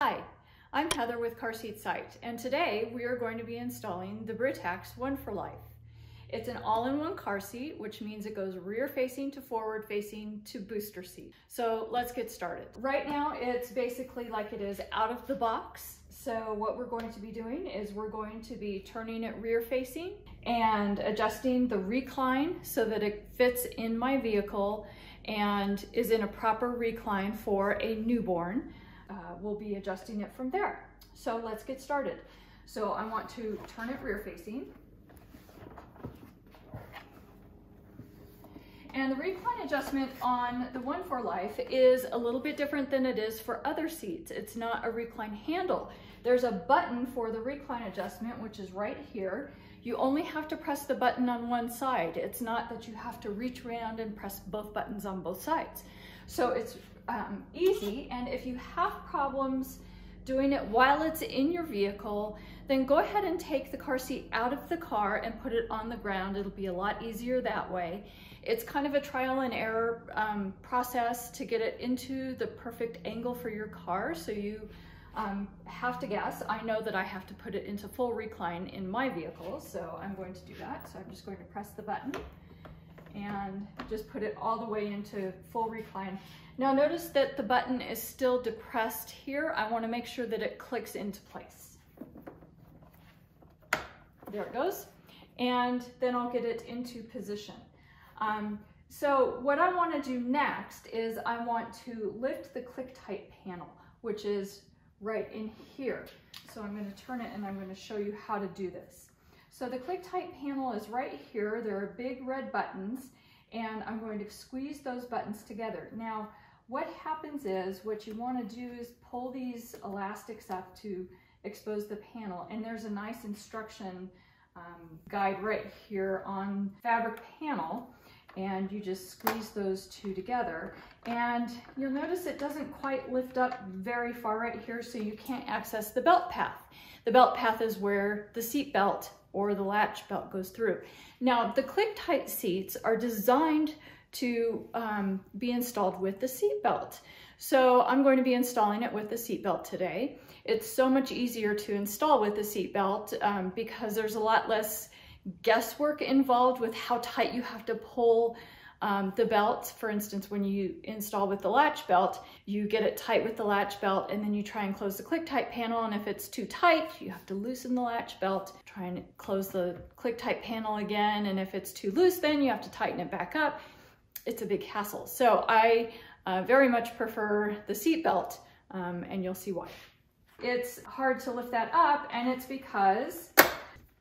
Hi, I'm Heather with Carseat, and today we are going to be installing the Britax One4Life. It's an all-in-one car seat, which means it goes rear facing to forward facing to booster seat. So let's get started. Right now it's basically like it is out of the box. So what we're going to be doing is we're going to be turning it rear facing and adjusting the recline so that it fits in my vehicle and is in a proper recline for a newborn. We'll be adjusting it from there. So let's get started. So I want to turn it rear facing. And the recline adjustment on the One4Life is a little bit different than it is for other seats. It's not a recline handle. There's a button for the recline adjustment, which is right here. You only have to press the button on one side. It's not that you have to reach around and press both buttons on both sides. So it's easy, and if you have problems doing it while it's in your vehicle, then go ahead and take the car seat out of the car and put it on the ground. It'll be a lot easier that way. It's kind of a trial and error process to get it into the perfect angle for your car, so you have to guess. I know that I have to put it into full recline in my vehicle, so I'm going to do that. So I'm just going to press the button and just put it all the way into full recline. Now notice that the button is still depressed here. I want to make sure that it clicks into place. There it goes. And then I'll get it into position. So what I want to do next is I want to lift the ClickTight panel, which is right in here. So I'm going to turn it and I'm going to show you how to do this. So the ClickTight panel is right here. There are big red buttons, and I'm going to squeeze those buttons together. Now, what happens is, what you want to do is pull these elastics up to expose the panel, and there's a nice instruction guide right here on fabric panel, and you just squeeze those two together. And you'll notice it doesn't quite lift up very far right here, so you can't access the belt path. The belt path is where the seat belt or the latch belt goes through. Now, the ClickTight seats are designed to be installed with the seat belt. So I'm going to be installing it with the seat belt today. It's so much easier to install with the seat belt because there's a lot less guesswork involved with how tight you have to pull the belt. For instance, when you install with the latch belt, you get it tight with the latch belt and then you try and close the ClickTight panel, and if it's too tight, you have to loosen the latch belt, try and close the ClickTight panel again, and if it's too loose, then you have to tighten it back up. It's a big hassle. So I very much prefer the seat belt, and you'll see why. It's hard to lift that up, and it's because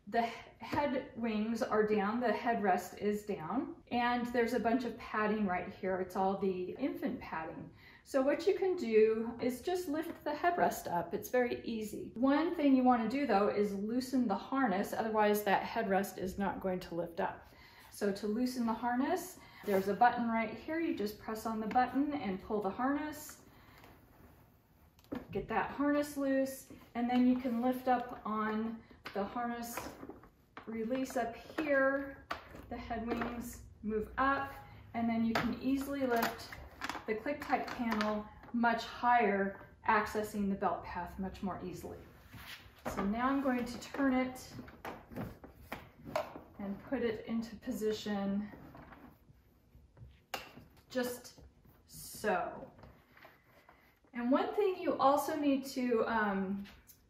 the head wings are down, the headrest is down, and there's a bunch of padding right here. It's all the infant padding. So what you can do is just lift the headrest up. It's very easy. One thing you want to do though is loosen the harness, otherwise that headrest is not going to lift up. So to loosen the harness, there's a button right here. You just press on the button and pull the harness. Get that harness loose, and then you can lift up on the harness, release up here, the head wings move up, and then you can easily lift the ClickTight panel much higher, accessing the belt path much more easily. So now I'm going to turn it and put it into position just so. And one thing you also need to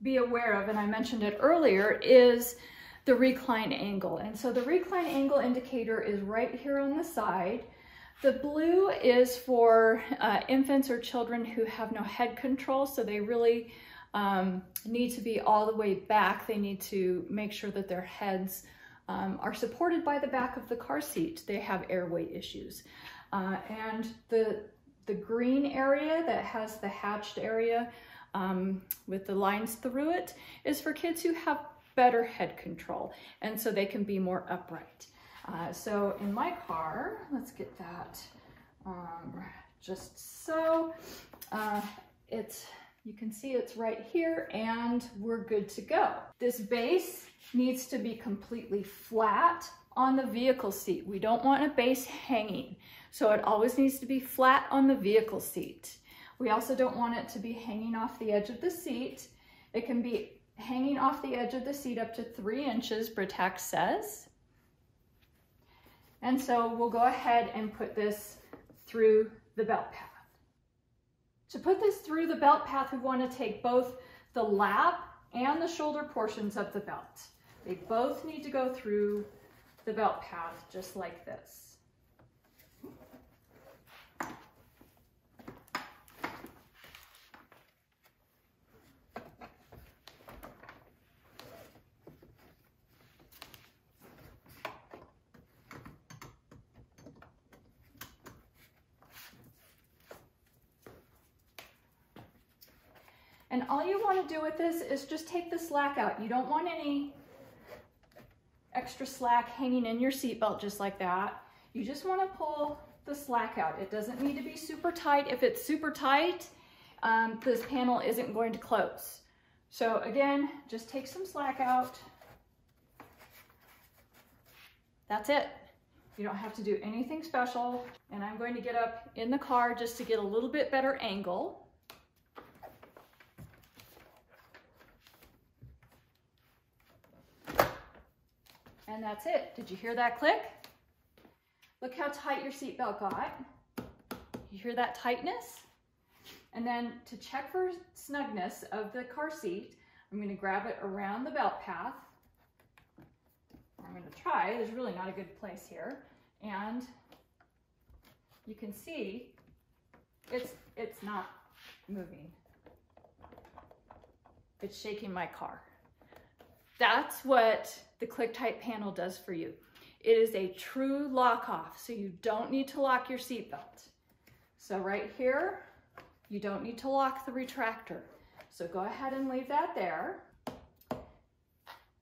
be aware of, and I mentioned it earlier, is the recline angle. And so the recline angle indicator is right here on the side. The blue is for infants or children who have no head control, so they really need to be all the way back. They need to make sure that their heads are supported by the back of the car seat. They have airway issues. And the green area that has the hatched area with the lines through it is for kids who have better head control, and so they can be more upright. So in my car, let's get that just so. You can see it's right here, and we're good to go. This base needs to be completely flat on the vehicle seat. We don't want a base hanging, so it always needs to be flat on the vehicle seat. We also don't want it to be hanging off the edge of the seat. It can be hanging off the edge of the seat up to 3 inches, Britax says. And so we'll go ahead and put this through the belt path. To put this through the belt path, we want to take both the lap and the shoulder portions of the belt. They both need to go through the belt path just like this. And all you want to do with this is just take the slack out. You don't want any extra slack hanging in your seatbelt just like that. You just want to pull the slack out. It doesn't need to be super tight. If it's super tight, this panel isn't going to close. So again, just take some slack out. That's it. You don't have to do anything special. And I'm going to get up in the car just to get a little bit better angle. And that's it. Did you hear that click? Look how tight your seatbelt got. You hear that tightness? And then to check for snugness of the car seat, I'm going to grab it around the belt path. I'm going to try. There's really not a good place here. And you can see it's not moving. It's shaking my car. That's what the ClickTight panel does for you. It is a true lock off, so you don't need to lock your seatbelt. So right here, you don't need to lock the retractor. So go ahead and leave that there.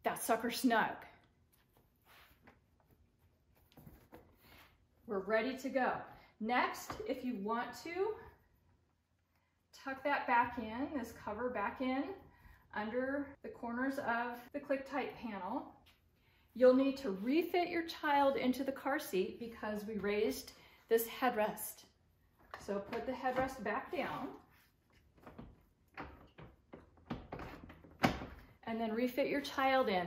That sucker's snug. We're ready to go. Next, if you want to, tuck that back in, this cover back in, under the corners of the ClickTight panel. You'll need to refit your child into the car seat because we raised this headrest. So put the headrest back down and then refit your child in.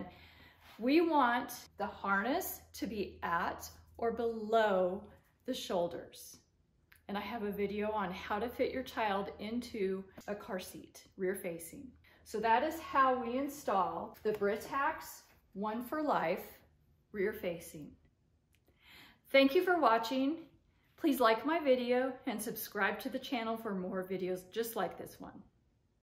We want the harness to be at or below the shoulders. And I have a video on how to fit your child into a car seat, rear facing. So that is how we install the Britax One4Life rear facing. Thank you for watching. Please like my video and subscribe to the channel for more videos just like this one.